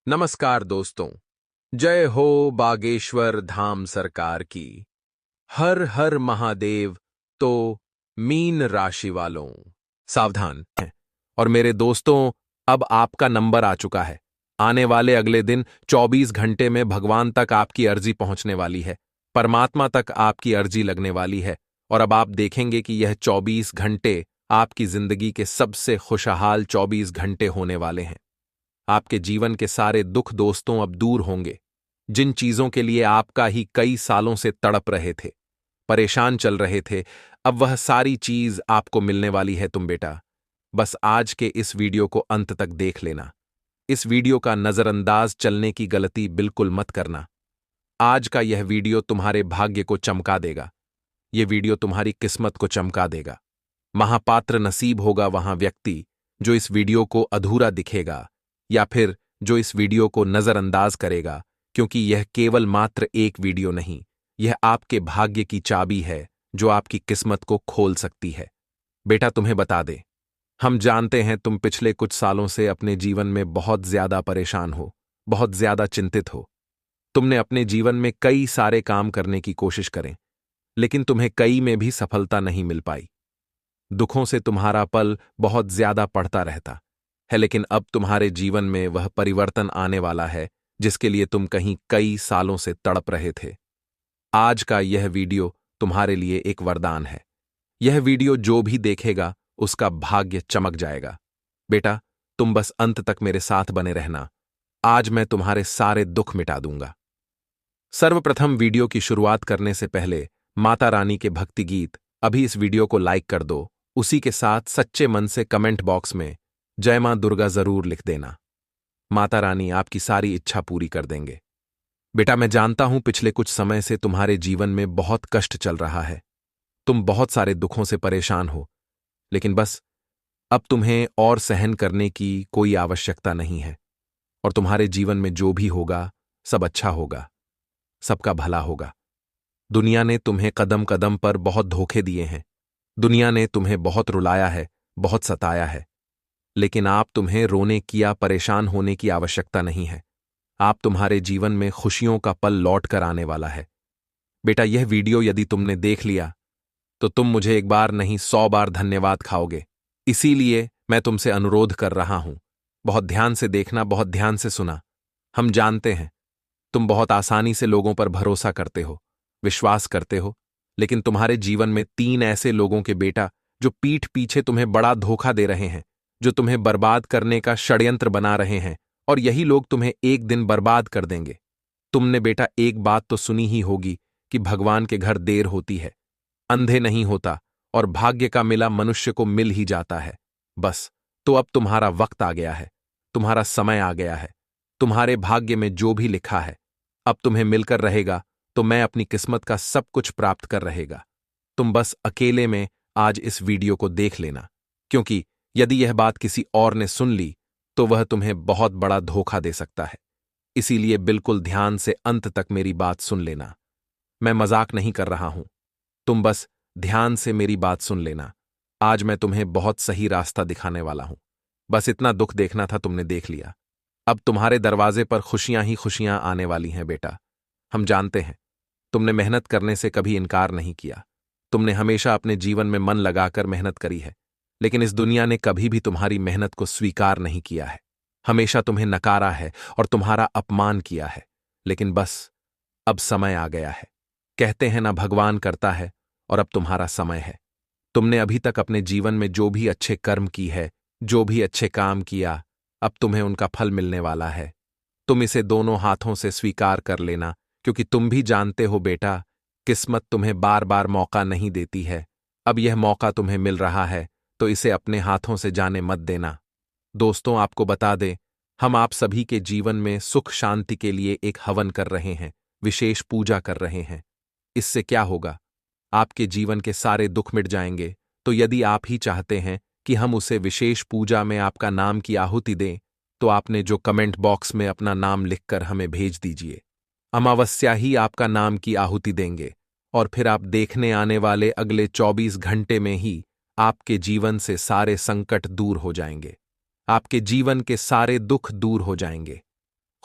नमस्कार दोस्तों। जय हो बागेश्वर धाम सरकार की। हर हर महादेव। तो मीन राशि वालों सावधान हैं। और मेरे दोस्तों, अब आपका नंबर आ चुका है। आने वाले अगले दिन 24 घंटे में भगवान तक आपकी अर्जी पहुंचने वाली है। परमात्मा तक आपकी अर्जी लगने वाली है। और अब आप देखेंगे कि यह 24 घंटे आपकी जिंदगी के सबसे खुशहाल 24 घंटे होने वाले हैं। आपके जीवन के सारे दुख दोस्तों अब दूर होंगे। जिन चीजों के लिए आपका ही कई सालों से तड़प रहे थे, परेशान चल रहे थे, अब वह सारी चीज आपको मिलने वाली है तुम बेटा। बस आज के इस वीडियो को अंत तक देख लेना। इस वीडियो का नजरअंदाज चलने की गलती बिल्कुल मत करना। आज का यह वीडियो तुम्हारे भाग्य को चमका देगा। यह वीडियो तुम्हारी किस्मत को चमका देगा। महापात्र नसीब होगा वहां व्यक्ति जो इस वीडियो को अधूरा दिखेगा, या फिर जो इस वीडियो को नजरअंदाज करेगा, क्योंकि यह केवल मात्र एक वीडियो नहीं, यह आपके भाग्य की चाबी है जो आपकी किस्मत को खोल सकती है। बेटा तुम्हें बता दे, हम जानते हैं तुम पिछले कुछ सालों से अपने जीवन में बहुत ज्यादा परेशान हो, बहुत ज्यादा चिंतित हो। तुमने अपने जीवन में कई सारे काम करने की कोशिश करें, लेकिन तुम्हें कई में भी सफलता नहीं मिल पाई। दुखों से तुम्हारा पल बहुत ज्यादा पड़ता रहता है, लेकिन अब तुम्हारे जीवन में वह परिवर्तन आने वाला है जिसके लिए तुम कहीं कई सालों से तड़प रहे थे। आज का यह वीडियो तुम्हारे लिए एक वरदान है। यह वीडियो जो भी देखेगा उसका भाग्य चमक जाएगा। बेटा तुम बस अंत तक मेरे साथ बने रहना। आज मैं तुम्हारे सारे दुख मिटा दूंगा। सर्वप्रथम वीडियो की शुरुआत करने से पहले माता रानी के भक्ति गीत अभी इस वीडियो को लाइक कर दो। उसी के साथ सच्चे मन से कमेंट बॉक्स में जय मां दुर्गा जरूर लिख देना। माता रानी आपकी सारी इच्छा पूरी कर देंगे। बेटा मैं जानता हूं पिछले कुछ समय से तुम्हारे जीवन में बहुत कष्ट चल रहा है। तुम बहुत सारे दुखों से परेशान हो, लेकिन बस अब तुम्हें और सहन करने की कोई आवश्यकता नहीं है। और तुम्हारे जीवन में जो भी होगा सब अच्छा होगा, सबका भला होगा। दुनिया ने तुम्हें कदम कदम पर बहुत धोखे दिए हैं। दुनिया ने तुम्हें बहुत रुलाया है, बहुत सताया है, लेकिन आप तुम्हें रोने की या परेशान होने की आवश्यकता नहीं है। आप तुम्हारे जीवन में खुशियों का पल लौट कर आने वाला है। बेटा यह वीडियो यदि तुमने देख लिया तो तुम मुझे एक बार नहीं 100 बार धन्यवाद खाओगे। इसीलिए मैं तुमसे अनुरोध कर रहा हूं, बहुत ध्यान से देखना, बहुत ध्यान से सुना। हम जानते हैं तुम बहुत आसानी से लोगों पर भरोसा करते हो, विश्वास करते हो, लेकिन तुम्हारे जीवन में 3 ऐसे लोगों के बेटा जो पीठ पीछे तुम्हें बड़ा धोखा दे रहे हैं, जो तुम्हें बर्बाद करने का षड्यंत्र बना रहे हैं, और यही लोग तुम्हें एक दिन बर्बाद कर देंगे। तुमने बेटा एक बात तो सुनी ही होगी कि भगवान के घर देर होती है, अंधे नहीं होता, और भाग्य का मिला मनुष्य को मिल ही जाता है। बस तो अब तुम्हारा वक्त आ गया है, तुम्हारा समय आ गया है। तुम्हारे भाग्य में जो भी लिखा है अब तुम्हें मिलकर रहेगा, तो मैं अपनी किस्मत का सब कुछ प्राप्त कर रहेगा। तुम बस अकेले में आज इस वीडियो को देख लेना, क्योंकि यदि यह बात किसी और ने सुन ली तो वह तुम्हें बहुत बड़ा धोखा दे सकता है। इसीलिए बिल्कुल ध्यान से अंत तक मेरी बात सुन लेना। मैं मजाक नहीं कर रहा हूं, तुम बस ध्यान से मेरी बात सुन लेना। आज मैं तुम्हें बहुत सही रास्ता दिखाने वाला हूं। बस इतना दुख देखना था, तुमने देख लिया। अब तुम्हारे दरवाजे पर खुशियां ही खुशियां आने वाली हैं बेटा। हम जानते हैं तुमने मेहनत करने से कभी इनकार नहीं किया। तुमने हमेशा अपने जीवन में मन लगाकर मेहनत करी है, लेकिन इस दुनिया ने कभी भी तुम्हारी मेहनत को स्वीकार नहीं किया है। हमेशा तुम्हें नकारा है और तुम्हारा अपमान किया है। लेकिन बस अब समय आ गया है। कहते हैं ना, भगवान करता है, और अब तुम्हारा समय है। तुमने अभी तक अपने जीवन में जो भी अच्छे कर्म की है, जो भी अच्छे काम किया, अब तुम्हें उनका फल मिलने वाला है। तुम इसे दोनों हाथों से स्वीकार कर लेना, क्योंकि तुम भी जानते हो बेटा, किस्मत तुम्हें बार बार मौका नहीं देती है। अब यह मौका तुम्हें मिल रहा है, तो इसे अपने हाथों से जाने मत देना। दोस्तों आपको बता दें, हम आप सभी के जीवन में सुख शांति के लिए एक हवन कर रहे हैं, विशेष पूजा कर रहे हैं। इससे क्या होगा? आपके जीवन के सारे दुख मिट जाएंगे। तो यदि आप ही चाहते हैं कि हम उसे विशेष पूजा में आपका नाम की आहुति दें, तो आपने जो कमेंट बॉक्स में अपना नाम लिखकर हमें भेज दीजिए। अमावस्या ही आपका नाम की आहुति देंगे, और फिर आप देखने आने वाले अगले 24 घंटे में ही आपके जीवन से सारे संकट दूर हो जाएंगे। आपके जीवन के सारे दुख दूर हो जाएंगे।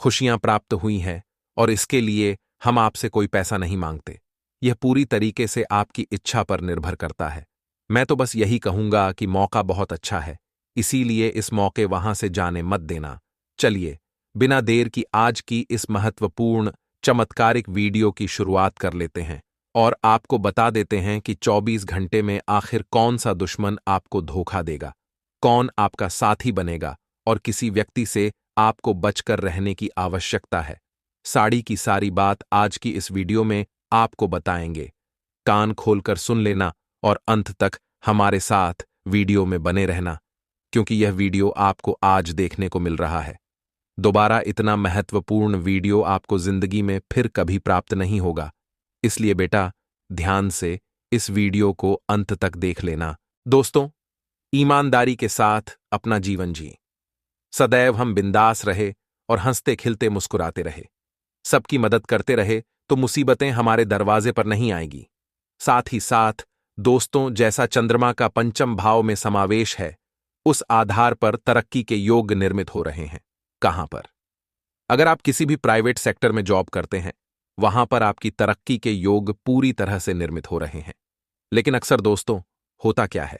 खुशियां प्राप्त हुई हैं और इसके लिए हम आपसे कोई पैसा नहीं मांगते। यह पूरी तरीके से आपकी इच्छा पर निर्भर करता है। मैं तो बस यही कहूंगा कि मौका बहुत अच्छा है, इसीलिए इस मौके वहां से जाने मत देना। चलिए, बिना देर की आज की इस महत्वपूर्ण चमत्कारिक वीडियो की शुरुआत कर लेते हैं और आपको बता देते हैं कि 24 घंटे में आखिर कौन सा दुश्मन आपको धोखा देगा, कौन आपका साथी बनेगा और किसी व्यक्ति से आपको बचकर रहने की आवश्यकता है। साड़ी की सारी बात आज की इस वीडियो में आपको बताएंगे। कान खोलकर सुन लेना और अंत तक हमारे साथ वीडियो में बने रहना, क्योंकि यह वीडियो आपको आज देखने को मिल रहा है। दोबारा इतना महत्वपूर्ण वीडियो आपको जिंदगी में फिर कभी प्राप्त नहीं होगा। इसलिए बेटा, ध्यान से इस वीडियो को अंत तक देख लेना। दोस्तों, ईमानदारी के साथ अपना जीवन जिए। सदैव हम बिंदास रहे और हंसते खिलते मुस्कुराते रहे। सबकी मदद करते रहे तो मुसीबतें हमारे दरवाजे पर नहीं आएगी। साथ ही साथ दोस्तों, जैसा चंद्रमा का पंचम भाव में समावेश है, उस आधार पर तरक्की के योग निर्मित हो रहे हैं। कहां पर? अगर आप किसी भी प्राइवेट सेक्टर में जॉब करते हैं, वहां पर आपकी तरक्की के योग पूरी तरह से निर्मित हो रहे हैं। लेकिन अक्सर दोस्तों, होता क्या है,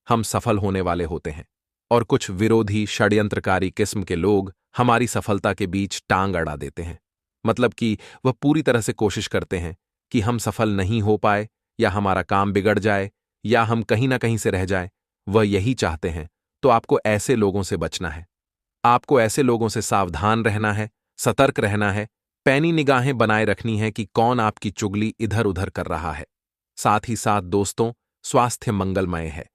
हम सफल होने वाले होते हैं और कुछ विरोधी षड्यंत्रकारी किस्म के लोग हमारी सफलता के बीच टांग अड़ा देते हैं। मतलब कि वह पूरी तरह से कोशिश करते हैं कि हम सफल नहीं हो पाए, या हमारा काम बिगड़ जाए, या हम कहीं ना कहीं से रह जाए। वह यही चाहते हैं। तो आपको ऐसे लोगों से बचना है। आपको ऐसे लोगों से सावधान रहना है, सतर्क रहना है, पैनी निगाहें बनाए रखनी है कि कौन आपकी चुगली इधर उधर कर रहा है। साथ ही साथ दोस्तों, स्वास्थ्य मंगलमय है।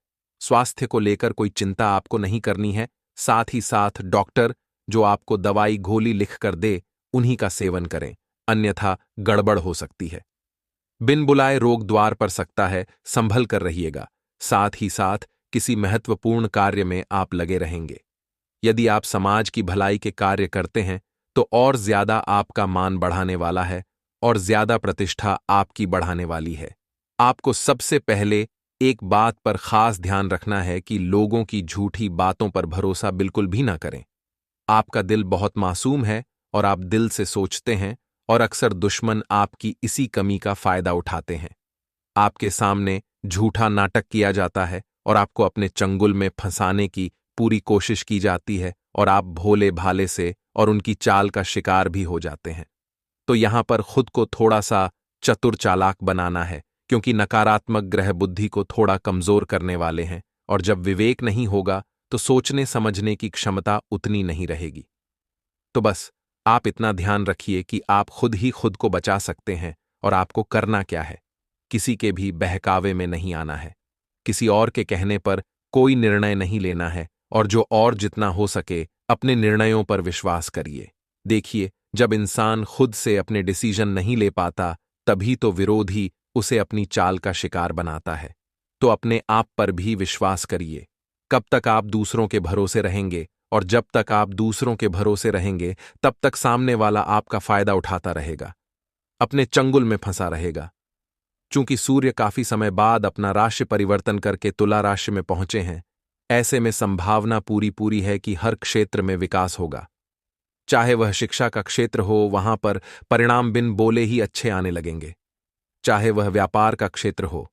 स्वास्थ्य को लेकर कोई चिंता आपको नहीं करनी है। साथ ही साथ डॉक्टर जो आपको दवाई गोली लिख कर दे, उन्हीं का सेवन करें, अन्यथा गड़बड़ हो सकती है। बिन बुलाए रोग द्वार पर सकता है, संभल कर रहिएगा। साथ ही साथ किसी महत्वपूर्ण कार्य में आप लगे रहेंगे। यदि आप समाज की भलाई के कार्य करते हैं तो और ज्यादा आपका मान बढ़ाने वाला है और ज्यादा प्रतिष्ठा आपकी बढ़ाने वाली है। आपको सबसे पहले एक बात पर खास ध्यान रखना है कि लोगों की झूठी बातों पर भरोसा बिल्कुल भी ना करें। आपका दिल बहुत मासूम है और आप दिल से सोचते हैं, और अक्सर दुश्मन आपकी इसी कमी का फायदा उठाते हैं। आपके सामने झूठा नाटक किया जाता है और आपको अपने चंगुल में फंसाने की पूरी कोशिश की जाती है, और आप भोले भाले से और उनकी चाल का शिकार भी हो जाते हैं। तो यहां पर खुद को थोड़ा सा चतुर चालाक बनाना है, क्योंकि नकारात्मक ग्रह बुद्धि को थोड़ा कमजोर करने वाले हैं, और जब विवेक नहीं होगा तो सोचने समझने की क्षमता उतनी नहीं रहेगी। तो बस आप इतना ध्यान रखिए कि आप खुद ही खुद को बचा सकते हैं, और आपको करना क्या है, किसी के भी बहकावे में नहीं आना है। किसी और के कहने पर कोई निर्णय नहीं लेना है, और जो और जितना हो सके अपने निर्णयों पर विश्वास करिए। देखिए, जब इंसान खुद से अपने डिसीजन नहीं ले पाता, तभी तो विरोधी उसे अपनी चाल का शिकार बनाता है। तो अपने आप पर भी विश्वास करिए। कब तक आप दूसरों के भरोसे रहेंगे, और जब तक आप दूसरों के भरोसे रहेंगे, तब तक सामने वाला आपका फायदा उठाता रहेगा, अपने चंगुल में फंसा रहेगा। चूंकि सूर्य काफी समय बाद अपना राशि परिवर्तन करके तुला राशि में पहुंचे हैं, ऐसे में संभावना पूरी है कि हर क्षेत्र में विकास होगा। चाहे वह शिक्षा का क्षेत्र हो, वहां पर परिणाम बिन बोले ही अच्छे आने लगेंगे। चाहे वह व्यापार का क्षेत्र हो,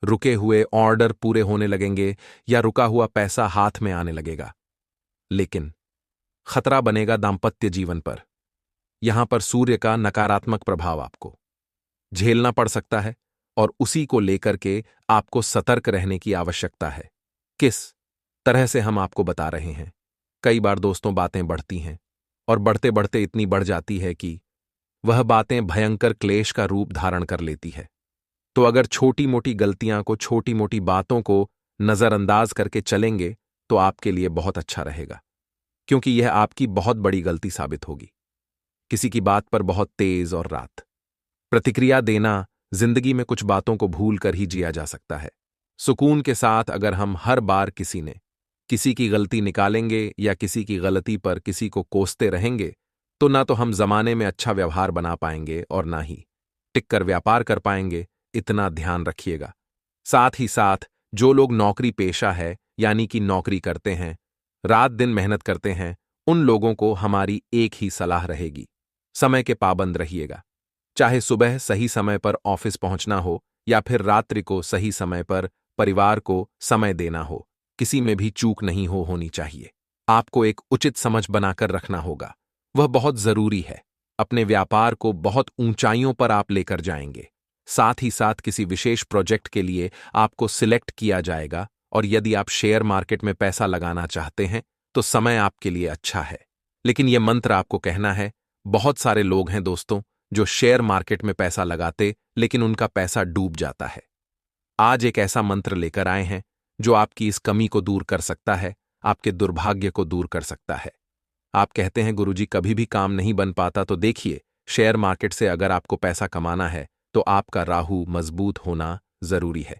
रुके हुए ऑर्डर पूरे होने लगेंगे, या रुका हुआ पैसा हाथ में आने लगेगा। लेकिन खतरा बनेगा दाम्पत्य जीवन पर। यहां पर सूर्य का नकारात्मक प्रभाव आपको झेलना पड़ सकता है, और उसी को लेकर के आपको सतर्क रहने की आवश्यकता है। किस तरह से हम आपको बता रहे हैं। कई बार दोस्तों, बातें बढ़ती हैं, और बढ़ते बढ़ते इतनी बढ़ जाती है कि वह बातें भयंकर क्लेश का रूप धारण कर लेती है। तो अगर छोटी मोटी गलतियां को, छोटी मोटी बातों को नजरअंदाज करके चलेंगे तो आपके लिए बहुत अच्छा रहेगा, क्योंकि यह आपकी बहुत बड़ी गलती साबित होगी। किसी की बात पर बहुत तेज और रात प्रतिक्रिया देना, जिंदगी में कुछ बातों को भूल कर ही जिया जा सकता है। सुकून के साथ अगर हम हर बार किसी की गलती निकालेंगे, या किसी की गलती पर किसी को कोसते रहेंगे, तो ना तो हम जमाने में अच्छा व्यवहार बना पाएंगे और ना ही टिककर व्यापार कर पाएंगे। इतना ध्यान रखिएगा। साथ ही साथ जो लोग नौकरी पेशा है, यानी कि नौकरी करते हैं, रात दिन मेहनत करते हैं, उन लोगों को हमारी एक ही सलाह रहेगी, समय के पाबंद रहिएगा। चाहे सुबह सही समय पर ऑफिस पहुंचना हो या फिर रात्रि को सही समय पर परिवार को समय देना हो, किसी में भी चूक नहीं होनी चाहिए। आपको एक उचित समझ बनाकर रखना होगा, वह बहुत जरूरी है। अपने व्यापार को बहुत ऊंचाइयों पर आप लेकर जाएंगे। साथ ही साथ किसी विशेष प्रोजेक्ट के लिए आपको सिलेक्ट किया जाएगा, और यदि आप शेयर मार्केट में पैसा लगाना चाहते हैं तो समय आपके लिए अच्छा है। लेकिन यह मंत्र आपको कहना है। बहुत सारे लोग हैं दोस्तों जो शेयर मार्केट में पैसा लगाते लेकिन उनका पैसा डूब जाता है। आज एक ऐसा मंत्र लेकर आए हैं जो आपकी इस कमी को दूर कर सकता है, आपके दुर्भाग्य को दूर कर सकता है। आप कहते हैं गुरुजी कभी भी काम नहीं बन पाता, तो देखिए, शेयर मार्केट से अगर आपको पैसा कमाना है तो आपका राहु मजबूत होना जरूरी है।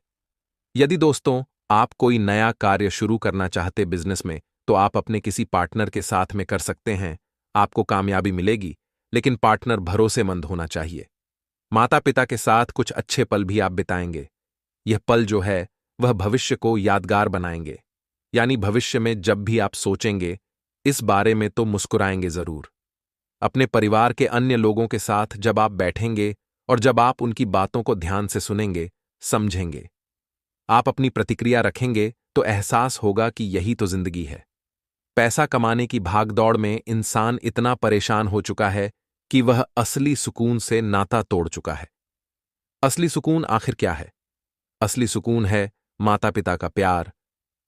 यदि दोस्तों आप कोई नया कार्य शुरू करना चाहते बिजनेस में, तो आप अपने किसी पार्टनर के साथ में कर सकते हैं। आपको कामयाबी मिलेगी, लेकिन पार्टनर भरोसेमंद होना चाहिए। माता पिता के साथ कुछ अच्छे पल भी आप बिताएंगे। यह पल जो है वह भविष्य को यादगार बनाएंगे, यानी भविष्य में जब भी आप सोचेंगे इस बारे में तो मुस्कुराएंगे जरूर। अपने परिवार के अन्य लोगों के साथ जब आप बैठेंगे और जब आप उनकी बातों को ध्यान से सुनेंगे, समझेंगे, आप अपनी प्रतिक्रिया रखेंगे, तो एहसास होगा कि यही तो जिंदगी है। पैसा कमाने की भागदौड़ में इंसान इतना परेशान हो चुका है कि वह असली सुकून से नाता तोड़ चुका है। असली सुकून आखिर क्या है? असली सुकून है माता पिता का प्यार,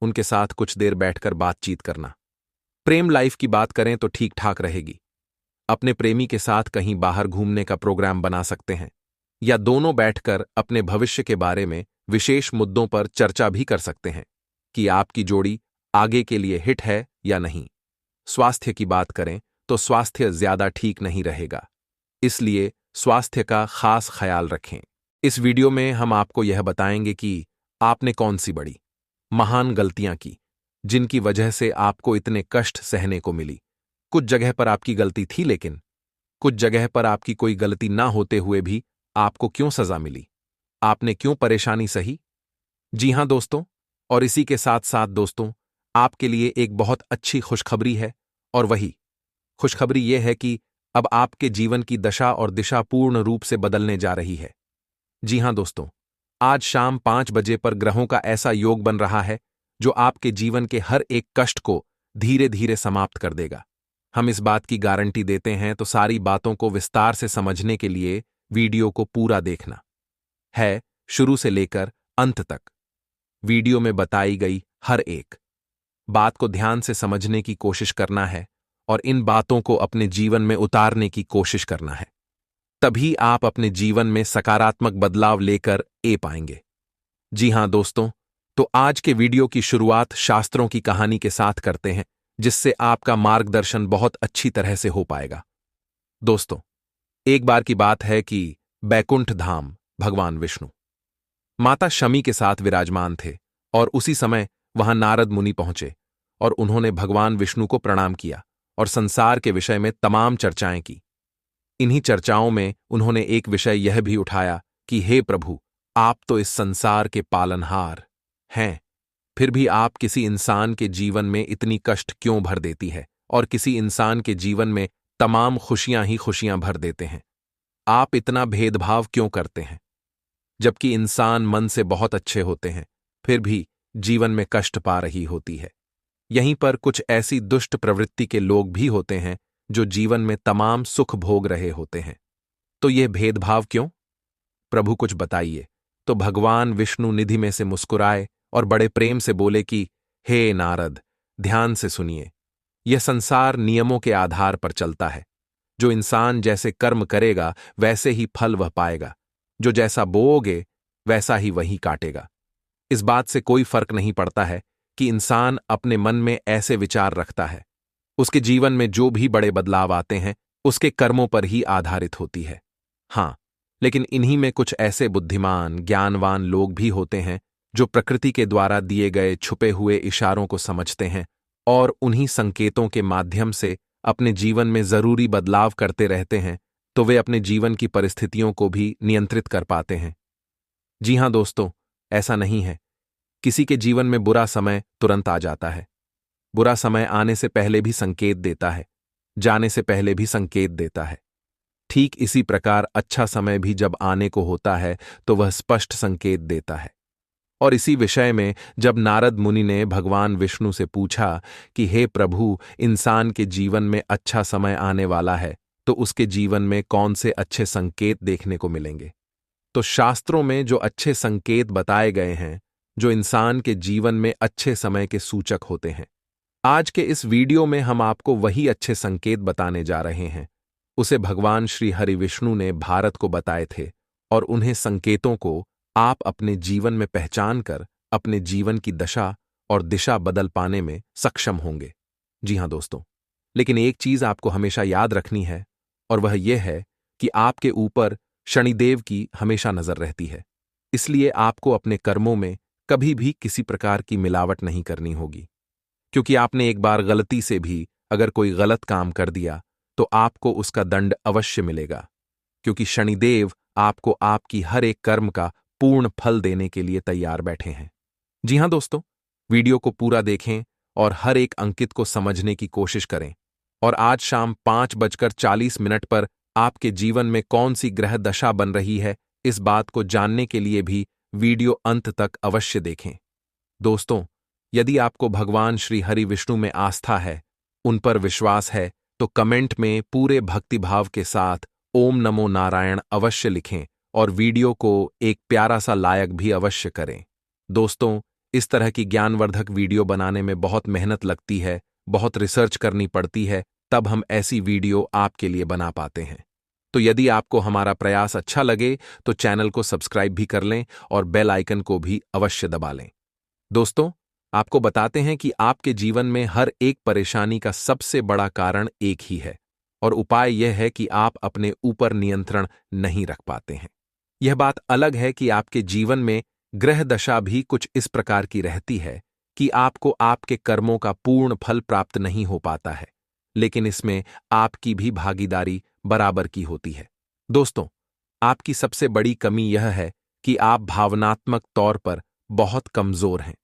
उनके साथ कुछ देर बैठकर बातचीत करना। प्रेम लाइफ की बात करें तो ठीक ठाक रहेगी। अपने प्रेमी के साथ कहीं बाहर घूमने का प्रोग्राम बना सकते हैं, या दोनों बैठकर अपने भविष्य के बारे में विशेष मुद्दों पर चर्चा भी कर सकते हैं कि आपकी जोड़ी आगे के लिए हिट है या नहीं। स्वास्थ्य की बात करें तो स्वास्थ्य ज्यादा ठीक नहीं रहेगा, इसलिए स्वास्थ्य का खास ख्याल रखें। इस वीडियो में हम आपको यह बताएंगे कि आपने कौन सी बड़ी महान गलतियां की जिनकी वजह से आपको इतने कष्ट सहने को मिली। कुछ जगह पर आपकी गलती थी, लेकिन कुछ जगह पर आपकी कोई गलती ना होते हुए भी आपको क्यों सजा मिली, आपने क्यों परेशानी सही। जी हां दोस्तों, और इसी के साथ साथ दोस्तों आपके लिए एक बहुत अच्छी खुशखबरी है, और वही खुशखबरी यह है कि अब आपके जीवन की दशा और दिशा पूर्ण रूप से बदलने जा रही है। जी हां दोस्तों, आज शाम 5 बजे पर ग्रहों का ऐसा योग बन रहा है जो आपके जीवन के हर एक कष्ट को धीरे धीरे समाप्त कर देगा। हम इस बात की गारंटी देते हैं, तो सारी बातों को विस्तार से समझने के लिए वीडियो को पूरा देखना है, शुरू से लेकर अंत तक। वीडियो में बताई गई हर एक बात को ध्यान से समझने की कोशिश करना है और इन बातों को अपने जीवन में उतारने की कोशिश करना है। तभी आप अपने जीवन में सकारात्मक बदलाव लेकर पाएंगे। जी हां दोस्तों, तो आज के वीडियो की शुरुआत शास्त्रों की कहानी के साथ करते हैं, जिससे आपका मार्गदर्शन बहुत अच्छी तरह से हो पाएगा। दोस्तों, एक बार की बात है कि बैकुंठ धाम भगवान विष्णु माता शमी के साथ विराजमान थे, और उसी समय वहां नारद मुनि पहुंचे और उन्होंने भगवान विष्णु को प्रणाम किया और संसार के विषय में तमाम चर्चाएं की। इन्हीं चर्चाओं में उन्होंने एक विषय यह भी उठाया कि हे प्रभु, आप तो इस संसार के पालनहार हैं, फिर भी आप किसी इंसान के जीवन में इतनी कष्ट क्यों भर देती है, और किसी इंसान के जीवन में तमाम खुशियां ही खुशियां भर देते हैं। आप इतना भेदभाव क्यों करते हैं? जबकि इंसान मन से बहुत अच्छे होते हैं, फिर भी जीवन में कष्ट पा रही होती है। यहीं पर कुछ ऐसी दुष्ट प्रवृत्ति के लोग भी होते हैं जो जीवन में तमाम सुख भोग रहे होते हैं। तो यह भेदभाव क्यों? प्रभु कुछ बताइए। तो भगवान विष्णु निधि में से मुस्कुराए और बड़े प्रेम से बोले कि हे नारद, ध्यान से सुनिए। यह संसार नियमों के आधार पर चलता है। जो इंसान जैसे कर्म करेगा वैसे ही फल वह पाएगा। जो जैसा बोओगे वैसा ही वही काटेगा। इस बात से कोई फर्क नहीं पड़ता है कि इंसान अपने मन में ऐसे विचार रखता है। उसके जीवन में जो भी बड़े बदलाव आते हैं उसके कर्मों पर ही आधारित होती है। हां, लेकिन इन्हीं में कुछ ऐसे बुद्धिमान ज्ञानवान लोग भी होते हैं जो प्रकृति के द्वारा दिए गए छुपे हुए इशारों को समझते हैं और उन्हीं संकेतों के माध्यम से अपने जीवन में जरूरी बदलाव करते रहते हैं, तो वे अपने जीवन की परिस्थितियों को भी नियंत्रित कर पाते हैं। जी हां दोस्तों, ऐसा नहीं है किसी के जीवन में बुरा समय तुरंत आ जाता है। बुरा समय आने से पहले भी संकेत देता है, जाने से पहले भी संकेत देता है। ठीक इसी प्रकार अच्छा समय भी जब आने को होता है तो वह स्पष्ट संकेत देता है। और इसी विषय में जब नारद मुनि ने भगवान विष्णु से पूछा कि हे प्रभु, इंसान के जीवन में अच्छा समय आने वाला है तो उसके जीवन में कौन से अच्छे संकेत देखने को मिलेंगे, तो शास्त्रों में जो अच्छे संकेत बताए गए हैं, जो इंसान के जीवन में अच्छे समय के सूचक होते हैं, आज के इस वीडियो में हम आपको वही अच्छे संकेत बताने जा रहे हैं। उसे भगवान श्री हरि विष्णु ने भारत को बताए थे और उन्हें संकेतों को आप अपने जीवन में पहचान कर अपने जीवन की दशा और दिशा बदल पाने में सक्षम होंगे। जी हां दोस्तों, लेकिन एक चीज आपको हमेशा याद रखनी है और वह यह है कि आपके ऊपर शनिदेव की हमेशा नजर रहती है। इसलिए आपको अपने कर्मों में कभी भी किसी प्रकार की मिलावट नहीं करनी होगी, क्योंकि आपने एक बार गलती से भी अगर कोई गलत काम कर दिया तो आपको उसका दंड अवश्य मिलेगा, क्योंकि शनिदेव आपको आपकी हर एक कर्म का पूर्ण फल देने के लिए तैयार बैठे हैं। जी हां दोस्तों, वीडियो को पूरा देखें और हर एक अंकित को समझने की कोशिश करें। और आज शाम 5:40 पर आपके जीवन में कौन सी ग्रह दशा बन रही है, इस बात को जानने के लिए भी वीडियो अंत तक अवश्य देखें। दोस्तों, यदि आपको भगवान श्री हरि विष्णु में आस्था है, उन पर विश्वास है, तो कमेंट में पूरे भक्तिभाव के साथ ओम नमो नारायण अवश्य लिखें और वीडियो को एक प्यारा सा लाइक भी अवश्य करें। दोस्तों, इस तरह की ज्ञानवर्धक वीडियो बनाने में बहुत मेहनत लगती है, बहुत रिसर्च करनी पड़ती है, तब हम ऐसी वीडियो आपके लिए बना पाते हैं। तो यदि आपको हमारा प्रयास अच्छा लगे तो चैनल को सब्सक्राइब भी कर लें और बेल आइकन को भी अवश्य दबा लें। दोस्तों, आपको बताते हैं कि आपके जीवन में हर एक परेशानी का सबसे बड़ा कारण एक ही है और उपाय यह है कि आप अपने ऊपर नियंत्रण नहीं रख पाते हैं। यह बात अलग है कि आपके जीवन में ग्रह दशा भी कुछ इस प्रकार की रहती है कि आपको आपके कर्मों का पूर्ण फल प्राप्त नहीं हो पाता है, लेकिन इसमें आपकी भी भागीदारी बराबर की होती है। दोस्तों, आपकी सबसे बड़ी कमी यह है कि आप भावनात्मक तौर पर बहुत कमजोर हैं।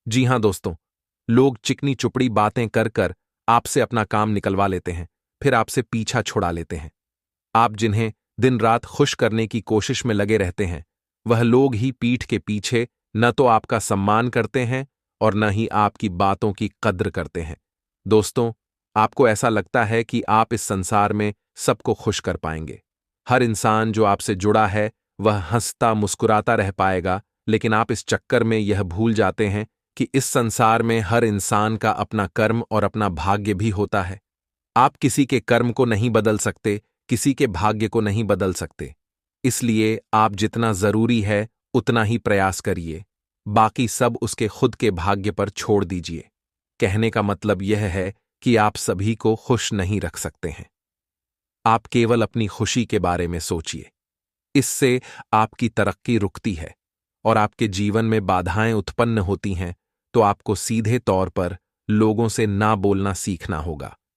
जी हां दोस्तों, लोग चिकनी चुपड़ी बातें कर कर आपसे अपना काम निकलवा लेते हैं, फिर आपसे पीछा छुड़ा लेते हैं। आप जिन्हें दिन रात खुश करने की कोशिश में लगे रहते हैं, वह लोग ही पीठ के पीछे न तो आपका सम्मान करते हैं और न ही आपकी बातों की कद्र करते हैं। दोस्तों, आपको ऐसा लगता है कि आप इस संसार में सबको खुश कर पाएंगे। हर इंसान जो आपसे जुड़ा है वह हंसता मुस्कुराता रह पाएगा, लेकिन आप इस चक्कर में यह भूल जाते हैं कि इस संसार में हर इंसान का अपना कर्म और अपना भाग्य भी होता है। आप किसी के कर्म को नहीं बदल सकते, किसी के भाग्य को नहीं बदल सकते। इसलिए आप जितना जरूरी है उतना ही प्रयास करिए, बाकी सब उसके खुद के भाग्य पर छोड़ दीजिए। कहने का मतलब यह है कि आप सभी को खुश नहीं रख सकते हैं। आप केवल अपनी खुशी के बारे में सोचिए। इससे आपकी तरक्की रुकती है और आपके जीवन में बाधाएं उत्पन्न होती हैं, तो आपको सीधे तौर पर लोगों से ना बोलना सीखना होगा।